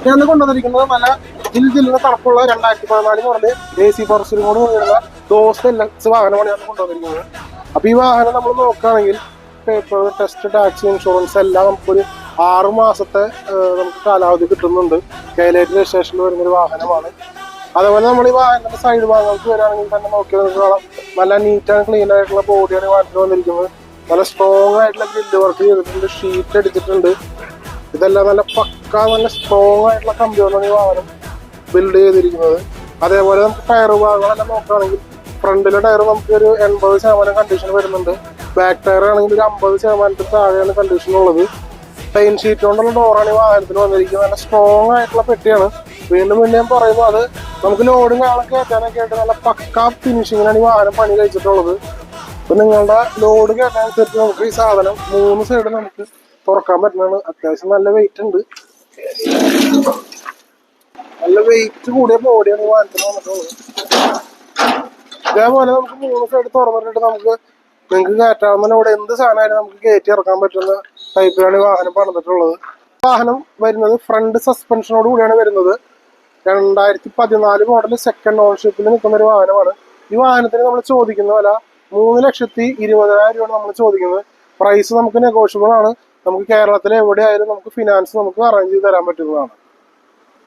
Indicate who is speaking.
Speaker 1: ഞാൻ കൊണ്ടുവന്നിരിക്കുന്നത് നല്ല ജില്ലിന് തണുപ്പുള്ള 2014 മോഡല് AC ഫോറസ്റ്റിലും കൂടി വരുന്ന ഡോസ് LX വാഹനമാണ് ഞാൻ കൊണ്ടുവന്നിരിക്കുന്നത്. അപ്പൊ ഈ വാഹനം നമ്മൾ നോക്കുകയാണെങ്കിൽ പേപ്പർ, ടെസ്റ്റ്, ടാക്സി, ഇൻഷുറൻസ് എല്ലാം നമുക്കൊരു 6 മാസത്തെ നമുക്ക് കാലാവധി കിട്ടുന്നുണ്ട്. കേരള രജിസ്ട്രേഷനിൽ വരുന്നൊരു വാഹനമാണ്. അതുപോലെ നമ്മൾ ഈ വാഹനത്തിന്റെ സൈഡ് ഭാഗങ്ങൾക്ക് വരികയാണെങ്കിൽ തന്നെ നോക്കിയാൽ കാണാം, നല്ല നീറ്റ് ആൻഡ് ക്ലീൻ ആയിട്ടുള്ള ബോഡിയാണ് വാഹനത്തിൽ വന്നിരിക്കുന്നത്. നല്ല സ്ട്രോങ് ആയിട്ടുള്ള ഗ്രില്ല് വർക്ക് ചെയ്തിട്ടുണ്ട്, ഷീറ്റ് അടിച്ചിട്ടുണ്ട്. ഇതെല്ലാം നല്ല നല്ല സ്ട്രോങ് ആയിട്ടുള്ള കമ്പിയോടാണ് ഈ വാഹനം ബിൽഡ് ചെയ്തിരിക്കുന്നത്. അതേപോലെ നമുക്ക് ടയർ ഭാഗങ്ങളെല്ലാം നോക്കുകയാണെങ്കിൽ ഫ്രണ്ടിലെ ടയർ നമുക്ക് ഒരു 80% കണ്ടീഷൻ വരുന്നുണ്ട്. ബാക്ക് ടയർ ആണെങ്കിൽ ഒരു 50% താഴെയാണ് കണ്ടീഷൻ ഉള്ളത്. പെയിൻ ഷീറ്റ് കൊണ്ടുള്ള ഡോറാണ് ഈ വാഹനത്തിന് വന്നിരിക്കുന്നത്. നല്ല സ്ട്രോങ് ആയിട്ടുള്ള പെട്ടിയാണ്. വീണ്ടും ഞാൻ പറയുമ്പോൾ അത് നമുക്ക് ലോഡും കാണൊക്കെ കയറ്റാനൊക്കെ ആയിട്ട് നല്ല പക്കാ ഫിനിഷിങ്ങിനാണ് ഈ വാഹനം പണി കഴിച്ചിട്ടുള്ളത്. അപ്പൊ നിങ്ങളുടെ ലോഡ് കയറ്റാനനുസരിച്ച് നമുക്ക് ഈ സാധനം 3 സൈഡ് നമുക്ക് തുറക്കാൻ പറ്റുന്നതാണ്. അത്യാവശ്യം നല്ല വെയിറ്റ് ഉണ്ട്. നല്ല വെയിറ്റ് കൂടിയ ബോഡിയാണ് ഈ വാഹനത്തിന് വന്നിട്ടുള്ളത്. ഇതേപോലെ നമുക്ക് 3 സൈഡ് തുറന്നിട്ട് നിങ്ങൾക്ക് കയറ്റാവുന്ന ലോഡ് എന്ത് സാധനമായാലും നമുക്ക് കയറ്റി ഇറക്കാൻ പറ്റുന്ന ടൈപ്പിലാണ് ഈ വാഹനം പണിതിട്ടുള്ളത്. വാഹനം വരുന്നത് ഫ്രണ്ട് സസ്പെൻഷനോട് കൂടിയാണ് വരുന്നത്. 2014 മോഡൽ സെക്കൻഡ് ഓണർഷിപ്പിൽ നിൽക്കുന്ന ഒരു വാഹനമാണ്. ഈ വാഹനത്തിന് നമ്മൾ ചോദിക്കുന്ന വില 3,20,000 രൂപയാണ് നമ്മൾ ചോദിക്കുന്നത്. പ്രൈസ് നമുക്ക് നെഗോഷ്യബിൾ ആണ്. നമുക്ക് കേരളത്തിലെ എവിടെയായാലും നമുക്ക് ഫിനാൻസ് നമുക്ക് അറേഞ്ച് ചെയ്ത് തരാൻ പറ്റുന്നതാണ്.